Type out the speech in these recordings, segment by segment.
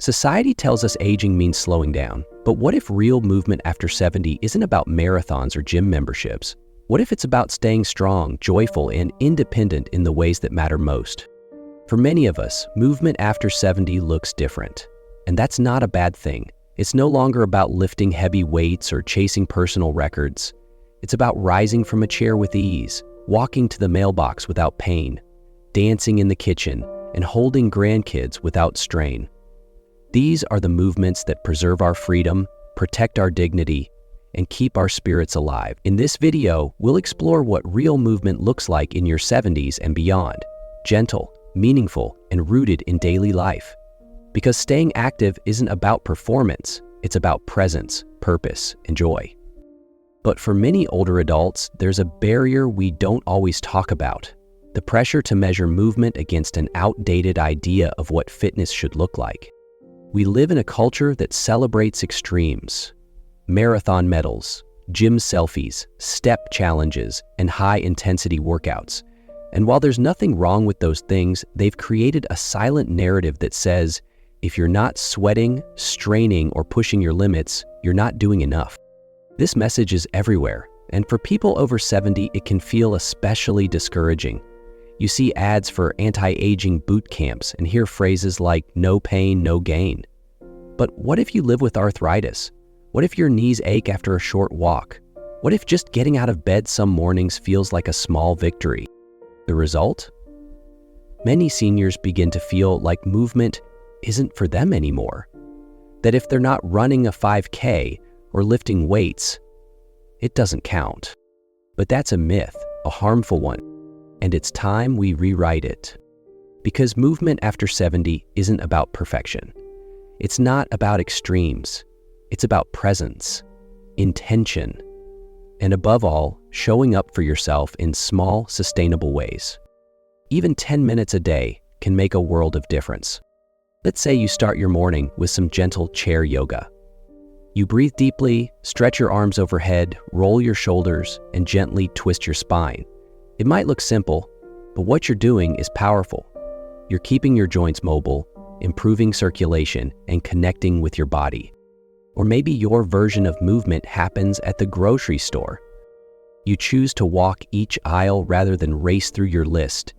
Society tells us aging means slowing down, but what if real movement after 70 isn't about marathons or gym memberships? What if it's about staying strong, joyful, and independent in the ways that matter most? For many of us, movement after 70 looks different. And that's not a bad thing. It's no longer about lifting heavy weights or chasing personal records. It's about rising from a chair with ease, walking to the mailbox without pain, dancing in the kitchen, and holding grandkids without strain. These are the movements that preserve our freedom, protect our dignity, and keep our spirits alive. In this video, we'll explore what real movement looks like in your 70s and beyond: gentle, meaningful, and rooted in daily life. Because staying active isn't about performance, it's about presence, purpose, and joy. But for many older adults, there's a barrier we don't always talk about: the pressure to measure movement against an outdated idea of what fitness should look like. We live in a culture that celebrates extremes: marathon medals, gym selfies, step challenges, and high-intensity workouts. And while there's nothing wrong with those things, they've created a silent narrative that says, if you're not sweating, straining, or pushing your limits, you're not doing enough. This message is everywhere, and for people over 70, it can feel especially discouraging. You see ads for anti-aging boot camps and hear phrases like no pain, no gain. But what if you live with arthritis? What if your knees ache after a short walk? What if just getting out of bed some mornings feels like a small victory? The result? Many seniors begin to feel like movement isn't for them anymore. That if they're not running a 5K or lifting weights, it doesn't count. But that's a myth, a harmful one. And it's time we rewrite it. Because movement after 70 isn't about perfection. It's not about extremes. It's about presence, intention, and above all, showing up for yourself in small, sustainable ways. Even 10 minutes a day can make a world of difference. Let's say you start your morning with some gentle chair yoga. You breathe deeply, stretch your arms overhead, roll your shoulders, and gently twist your spine. It might look simple, but what you're doing is powerful. You're keeping your joints mobile, improving circulation, and connecting with your body. Or maybe your version of movement happens at the grocery store. You choose to walk each aisle rather than race through your list.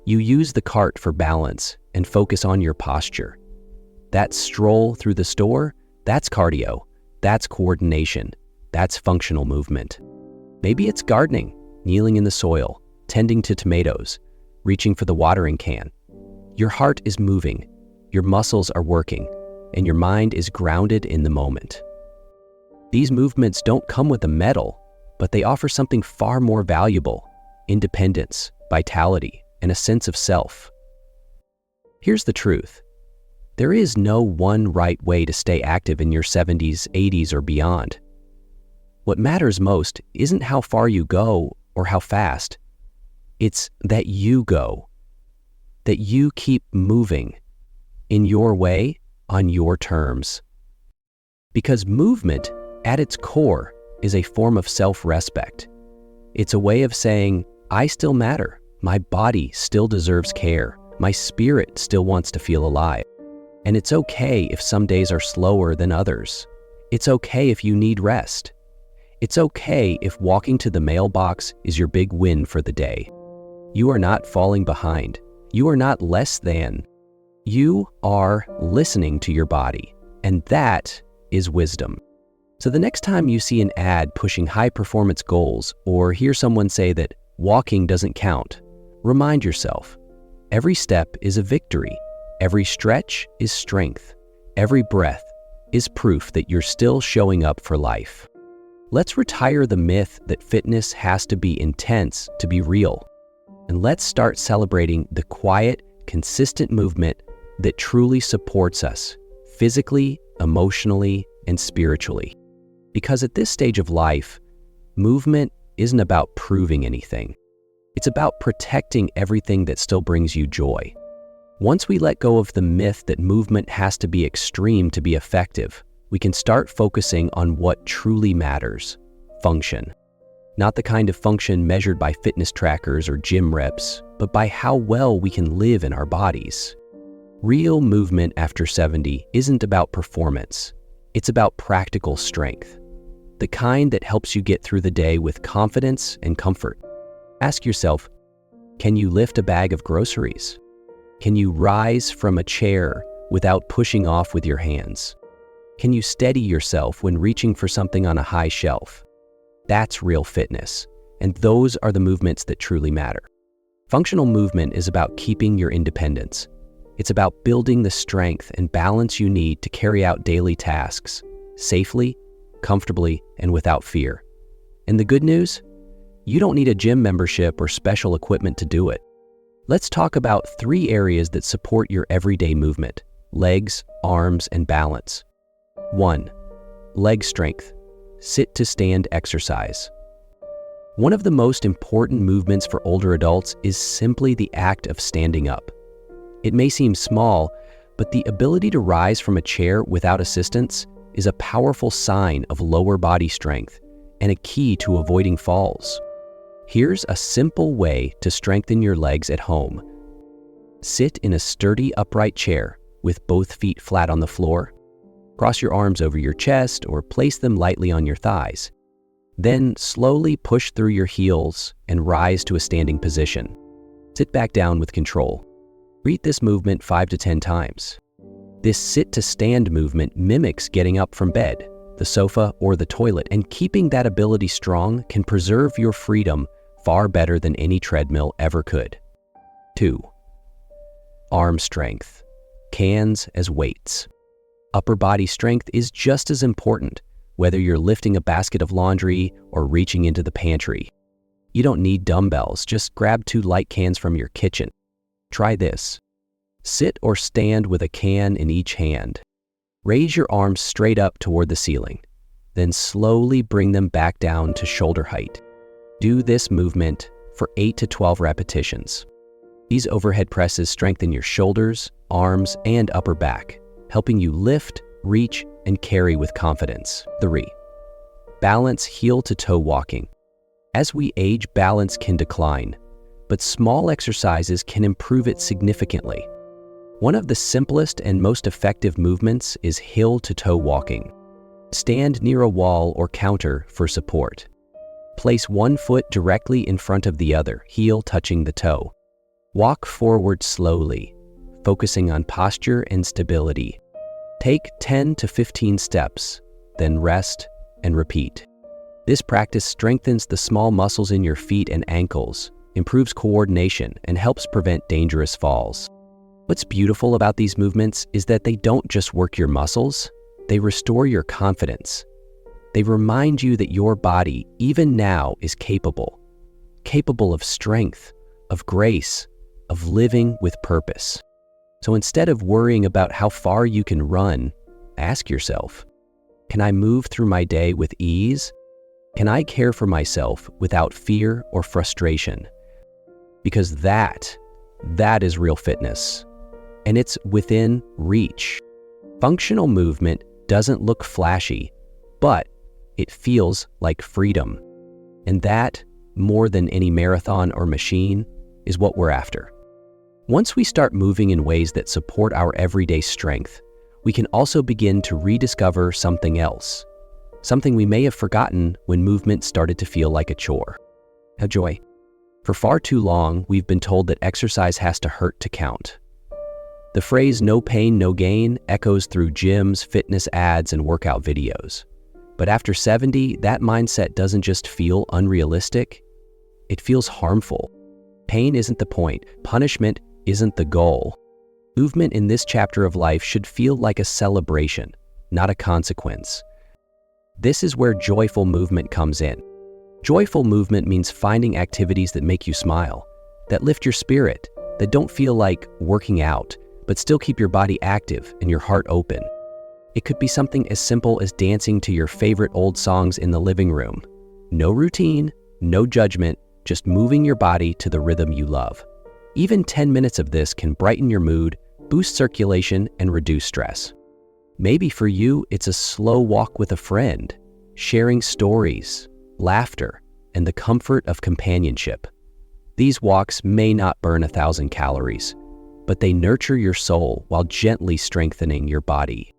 You use the cart for balance and focus on your posture. That stroll through the store, that's cardio, that's coordination, that's functional movement. Maybe it's gardening, kneeling in the soil, tending to tomatoes, reaching for the watering can. Your heart is moving, your muscles are working, and your mind is grounded in the moment. These movements don't come with a medal, but they offer something far more valuable: independence, vitality, and a sense of self. Here's the truth. There is no one right way to stay active in your 70s, 80s, or beyond. What matters most isn't how far you go or how fast. It's that you go, that you keep moving in your way, on your terms. Because movement, at its core, is a form of self-respect. It's a way of saying, I still matter, my body still deserves care, my spirit still wants to feel alive. And it's okay if some days are slower than others. It's okay if you need rest. It's okay if walking to the mailbox is your big win for the day. You are not falling behind. You are not less than. You are listening to your body, and that is wisdom. So the next time you see an ad pushing high-performance goals or hear someone say that walking doesn't count, remind yourself, every step is a victory, every stretch is strength, every breath is proof that you're still showing up for life. Let's retire the myth that fitness has to be intense to be real, and let's start celebrating the quiet, consistent movement that truly supports us physically, emotionally, and spiritually. Because at this stage of life, movement isn't about proving anything. It's about protecting everything that still brings you joy. Once we let go of the myth that movement has to be extreme to be effective, we can start focusing on what truly matters: function. Not the kind of function measured by fitness trackers or gym reps, but by how well we can live in our bodies. Real movement after 70 isn't about performance. It's about practical strength, the kind that helps you get through the day with confidence and comfort. Ask yourself, can you lift a bag of groceries? Can you rise from a chair without pushing off with your hands? Can you steady yourself when reaching for something on a high shelf? That's real fitness, and those are the movements that truly matter. Functional movement is about keeping your independence. It's about building the strength and balance you need to carry out daily tasks safely, comfortably, and without fear. And the good news? You don't need a gym membership or special equipment to do it. Let's talk about 3 areas that support your everyday movement: legs, arms, and balance. 1. Leg strength. Sit to stand exercise. One of the most important movements for older adults is simply the act of standing up. It may seem small, but the ability to rise from a chair without assistance is a powerful sign of lower body strength and a key to avoiding falls. Here's a simple way to strengthen your legs at home. Sit in a sturdy upright chair with both feet flat on the floor. Cross your arms over your chest or place them lightly on your thighs. Then slowly push through your heels and rise to a standing position. Sit back down with control. Repeat this movement 5 to 10 times. This sit-to-stand movement mimics getting up from bed, the sofa, or the toilet, and keeping that ability strong can preserve your freedom far better than any treadmill ever could. 2. Arm strength. Cans as weights. Upper body strength is just as important, whether you're lifting a basket of laundry or reaching into the pantry. You don't need dumbbells, just grab 2 light cans from your kitchen. Try this. Sit or stand with a can in each hand. Raise your arms straight up toward the ceiling, then slowly bring them back down to shoulder height. Do this movement for 8 to 12 repetitions. These overhead presses strengthen your shoulders, arms, and upper back, helping you lift, reach, and carry with confidence. 3. Balance heel-to-toe walking. As we age, balance can decline, but small exercises can improve it significantly. One of the simplest and most effective movements is heel-to-toe walking. Stand near a wall or counter for support. Place one foot directly in front of the other, heel touching the toe. Walk forward slowly, focusing on posture and stability. Take 10 to 15 steps, then rest and repeat. This practice strengthens the small muscles in your feet and ankles, improves coordination, and helps prevent dangerous falls. What's beautiful about these movements is that they don't just work your muscles, they restore your confidence. They remind you that your body, even now, is capable of strength, of grace, of living with purpose. So instead of worrying about how far you can run, ask yourself, can I move through my day with ease? Can I care for myself without fear or frustration? Because that is real fitness, and it's within reach. Functional movement doesn't look flashy, but it feels like freedom. And that, more than any marathon or machine, is what we're after. Once we start moving in ways that support our everyday strength, we can also begin to rediscover something else, something we may have forgotten when movement started to feel like a chore. A joy. For far too long, we've been told that exercise has to hurt to count. The phrase "no pain, no gain" echoes through gyms, fitness ads, and workout videos. But after 70, that mindset doesn't just feel unrealistic, it feels harmful. Pain isn't the point, punishment isn't the goal. Movement in this chapter of life should feel like a celebration, not a consequence. This is where joyful movement comes in. Joyful movement means finding activities that make you smile, that lift your spirit, that don't feel like working out, but still keep your body active and your heart open. It could be something as simple as dancing to your favorite old songs in the living room. No routine, no judgment, just moving your body to the rhythm you love. Even 10 minutes of this can brighten your mood, boost circulation, and reduce stress. Maybe for you, it's a slow walk with a friend, sharing stories, laughter, and the comfort of companionship. These walks may not burn 1,000 calories, but they nurture your soul while gently strengthening your body.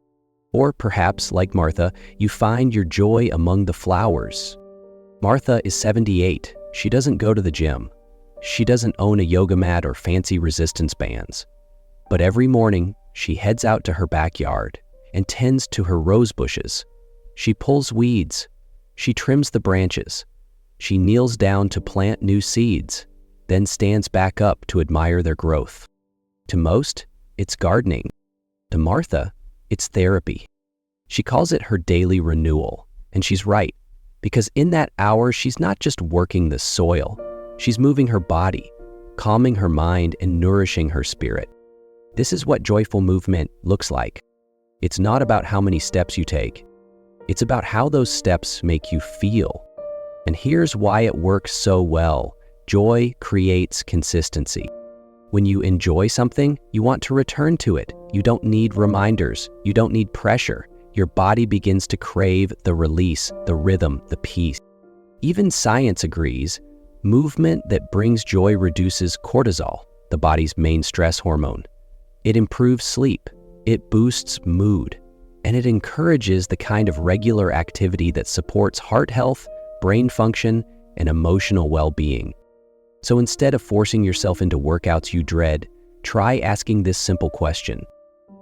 Or perhaps, like Martha, you find your joy among the flowers. Martha is 78. She doesn't go to the gym. She doesn't own a yoga mat or fancy resistance bands. But every morning, she heads out to her backyard and tends to her rose bushes. She pulls weeds. She trims the branches. She kneels down to plant new seeds, then stands back up to admire their growth. To most, it's gardening. To Martha, it's therapy. She calls it her daily renewal, and she's right, because in that hour, she's not just working the soil, she's moving her body, calming her mind, and nourishing her spirit. This is what joyful movement looks like. It's not about how many steps you take. It's about how those steps make you feel. And here's why it works so well. Joy creates consistency. When you enjoy something, you want to return to it. You don't need reminders. You don't need pressure. Your body begins to crave the release, the rhythm, the peace. Even science agrees, movement that brings joy reduces cortisol, the body's main stress hormone. It improves sleep, it boosts mood, and it encourages the kind of regular activity that supports heart health, brain function, and emotional well-being. So instead of forcing yourself into workouts you dread, try asking this simple question.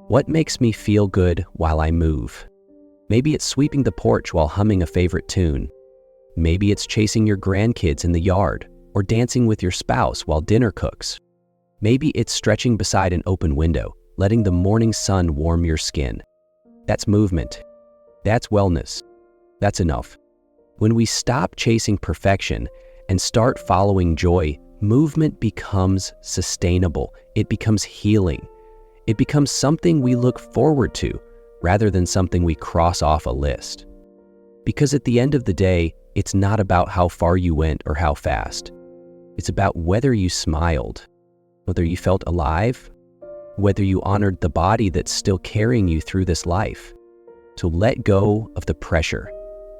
What makes me feel good while I move? Maybe it's sweeping the porch while humming a favorite tune. Maybe it's chasing your grandkids in the yard or dancing with your spouse while dinner cooks. Maybe it's stretching beside an open window, letting the morning sun warm your skin. That's movement. That's wellness. That's enough. When we stop chasing perfection and start following joy, movement becomes sustainable. It becomes healing. It becomes something we look forward to rather than something we cross off a list. Because at the end of the day, it's not about how far you went or how fast. It's about whether you smiled, whether you felt alive, whether you honored the body that's still carrying you through this life. So let go of the pressure,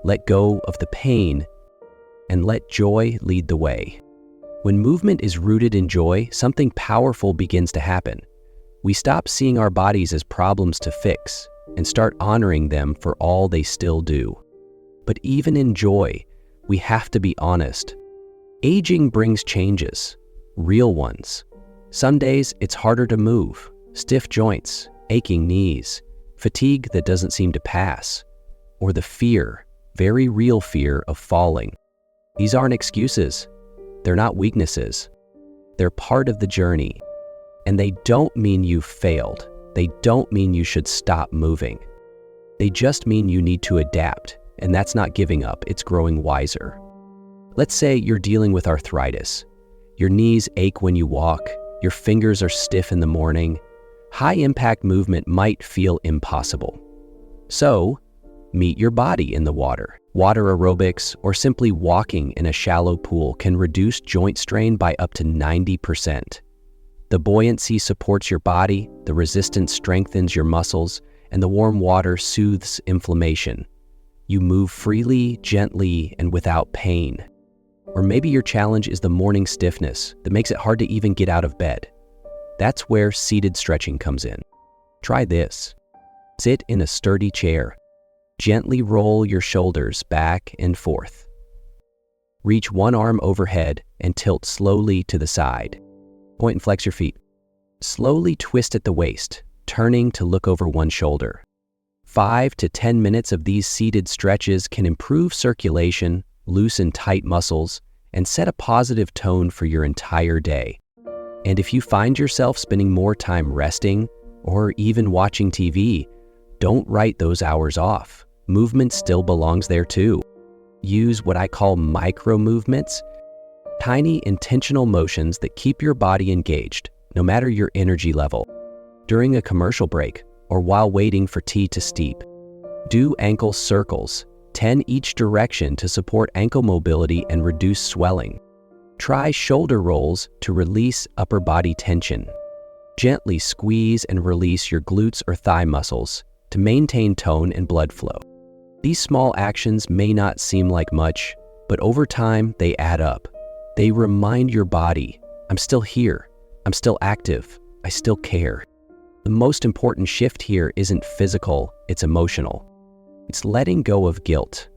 let go of the pain, and let joy lead the way. When movement is rooted in joy, something powerful begins to happen. We stop seeing our bodies as problems to fix and start honoring them for all they still do. But even in joy, we have to be honest. Aging brings changes, real ones. Some days it's harder to move, stiff joints, aching knees, fatigue that doesn't seem to pass, or the fear, very real fear of falling. These aren't excuses. They're not weaknesses. They're part of the journey. And they don't mean you've failed. They don't mean you should stop moving. They just mean you need to adapt, and that's not giving up, it's growing wiser. Let's say you're dealing with arthritis. Your knees ache when you walk, your fingers are stiff in the morning. High-impact movement might feel impossible. So, meet your body in the water. Water aerobics or simply walking in a shallow pool can reduce joint strain by up to 90%. The buoyancy supports your body, the resistance strengthens your muscles, and the warm water soothes inflammation. You move freely, gently, and without pain. Or maybe your challenge is the morning stiffness that makes it hard to even get out of bed. That's where seated stretching comes in. Try this. Sit in a sturdy chair. Gently roll your shoulders back and forth. Reach one arm overhead and tilt slowly to the side. Point and flex your feet. Slowly twist at the waist, turning to look over one shoulder. 5 to 10 minutes of these seated stretches can improve circulation, loosen tight muscles, and set a positive tone for your entire day. And if you find yourself spending more time resting or even watching TV, don't write those hours off. Movement still belongs there too. Use what I call micro movements, tiny intentional motions that keep your body engaged, no matter your energy level. During a commercial break or while waiting for tea to steep, do ankle circles, 10 each direction to support ankle mobility and reduce swelling. Try shoulder rolls to release upper body tension. Gently squeeze and release your glutes or thigh muscles to maintain tone and blood flow. These small actions may not seem like much, but over time they add up. They remind your body, I'm still here, I'm still active, I still care. The most important shift here isn't physical, it's emotional. It's letting go of guilt.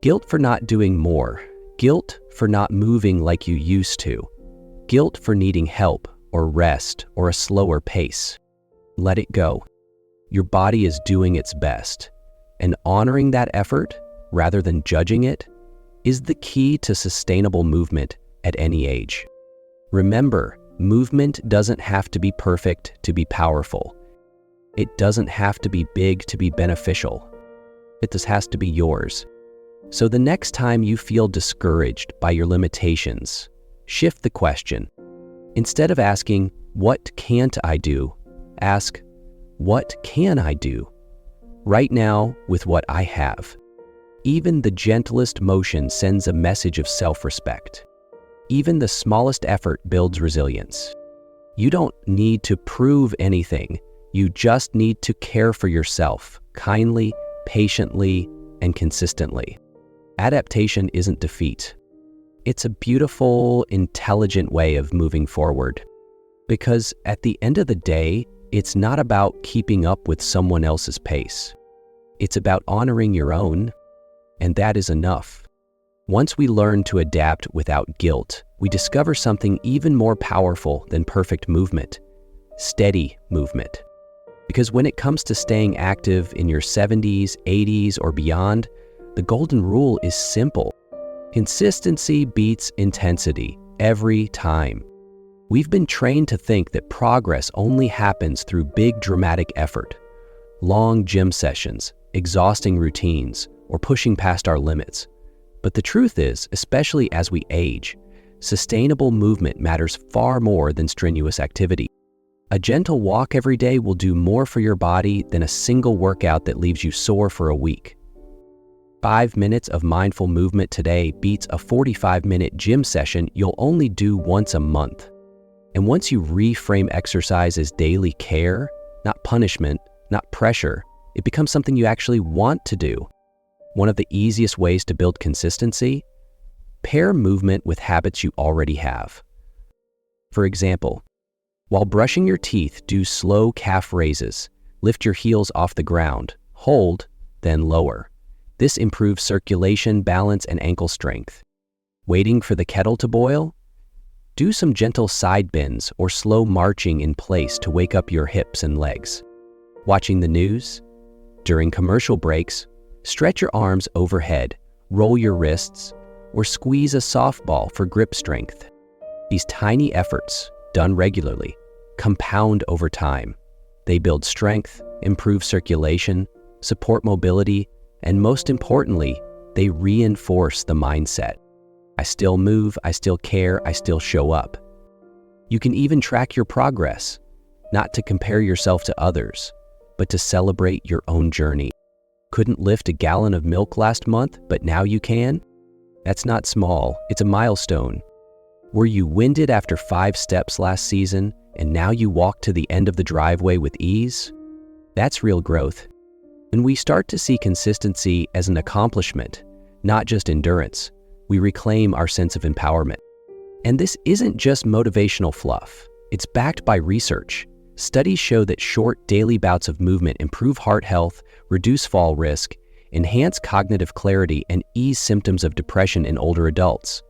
Guilt for not doing more. Guilt for not moving like you used to. Guilt for needing help or rest or a slower pace. Let it go. Your body is doing its best, and honoring that effort, rather than judging it, is the key to sustainable movement at any age. Remember, movement doesn't have to be perfect to be powerful. It doesn't have to be big to be beneficial. It just has to be yours. So the next time you feel discouraged by your limitations, shift the question. Instead of asking, "What can't I do?" ask, "What can I do right now with what I have?" Even the gentlest motion sends a message of self-respect. Even the smallest effort builds resilience. You don't need to prove anything. You just need to care for yourself kindly, patiently, and consistently. Adaptation isn't defeat. It's a beautiful, intelligent way of moving forward. Because at the end of the day, it's not about keeping up with someone else's pace. It's about honoring your own, and that is enough. Once we learn to adapt without guilt, we discover something even more powerful than perfect movement: steady movement. Because when it comes to staying active in your 70s, 80s, or beyond, the golden rule is simple. Consistency beats intensity every time. We've been trained to think that progress only happens through big dramatic effort, long gym sessions, exhausting routines, or pushing past our limits. But the truth is, especially as we age, sustainable movement matters far more than strenuous activity. A gentle walk every day will do more for your body than a single workout that leaves you sore for a week. 5 minutes of mindful movement today beats a 45-minute gym session you'll only do once a month. And once you reframe exercise as daily care, not punishment, not pressure, it becomes something you actually want to do. One of the easiest ways to build consistency: pair movement with habits you already have. For example, while brushing your teeth, do slow calf raises. Lift your heels off the ground, hold, then lower. This improves circulation, balance, and ankle strength. Waiting for the kettle to boil? Do some gentle side bends or slow marching in place to wake up your hips and legs. Watching the news? During commercial breaks, stretch your arms overhead, roll your wrists, or squeeze a softball for grip strength. These tiny efforts, done regularly, compound over time. They build strength, improve circulation, support mobility, and most importantly, they reinforce the mindset. I still move, I still care, I still show up. You can even track your progress, not to compare yourself to others, but to celebrate your own journey. Couldn't lift a gallon of milk last month, but now you can? That's not small, it's a milestone. Were you winded after 5 steps last season, and now you walk to the end of the driveway with ease? That's real growth. When we start to see consistency as an accomplishment, not just endurance, we reclaim our sense of empowerment. And this isn't just motivational fluff. It's backed by research. Studies show that short daily bouts of movement improve heart health, reduce fall risk, enhance cognitive clarity, and ease symptoms of depression in older adults.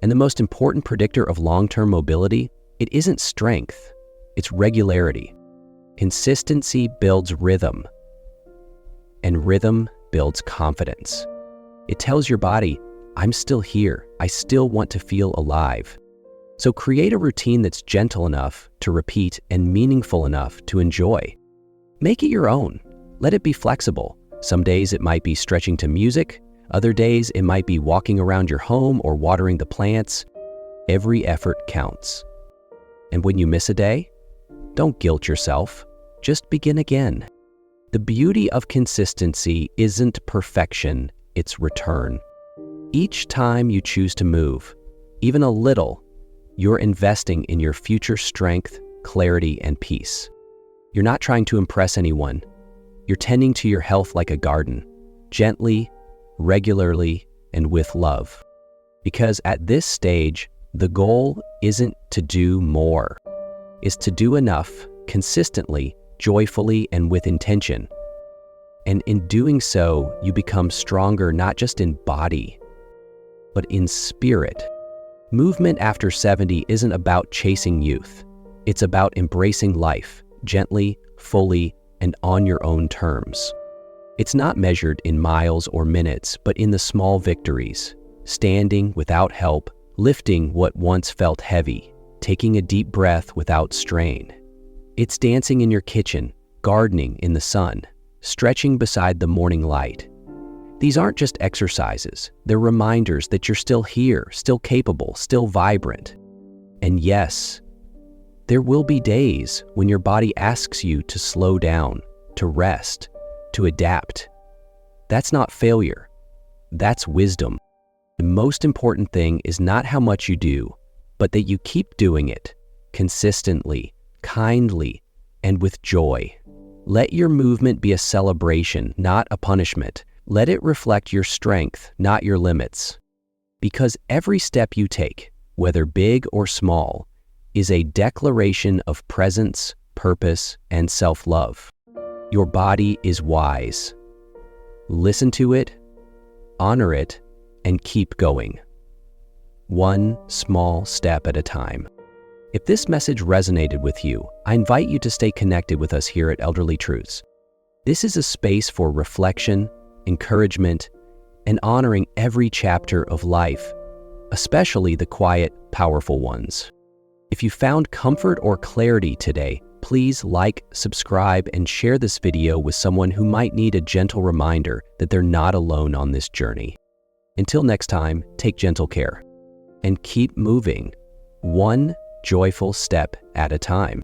And the most important predictor of long-term mobility, it isn't strength, it's regularity. Consistency builds rhythm, and rhythm builds confidence. It tells your body, I'm still here, I still want to feel alive. So create a routine that's gentle enough to repeat and meaningful enough to enjoy. Make it your own. Let it be flexible. Some days it might be stretching to music, other days it might be walking around your home or watering the plants. Every effort counts. And when you miss a day, don't guilt yourself, just begin again. The beauty of consistency isn't perfection, it's return. Each time you choose to move, even a little, you're investing in your future strength, clarity, and peace. You're not trying to impress anyone. You're tending to your health like a garden, gently, regularly, and with love. Because at this stage, the goal isn't to do more. is to do enough, consistently, joyfully, and with intention. And in doing so, you become stronger not just in body, but in spirit. Movement after 70 isn't about chasing youth. It's about embracing life, gently, fully, and on your own terms. It's not measured in miles or minutes, but in the small victories. Standing without help, lifting what once felt heavy, taking a deep breath without strain. It's dancing in your kitchen, gardening in the sun, stretching beside the morning light. These aren't just exercises, they're reminders that you're still here, still capable, still vibrant. And yes, there will be days when your body asks you to slow down, to rest, to adapt. That's not failure, that's wisdom. The most important thing is not how much you do, but that you keep doing it consistently, kindly, and with joy. Let your movement be a celebration, not a punishment. Let it reflect your strength, not your limits. Because every step you take, whether big or small, is a declaration of presence, purpose, and self-love. Your body is wise. Listen to it, honor it, and keep going. One small step at a time. If this message resonated with you, I invite you to stay connected with us here at Elderly Truths. This is a space for reflection, encouragement, and honoring every chapter of life, especially the quiet, powerful ones. If you found comfort or clarity today, please like, subscribe, and share this video with someone who might need a gentle reminder that they're not alone on this journey. Until next time, take gentle care and keep moving, one joyful step at a time.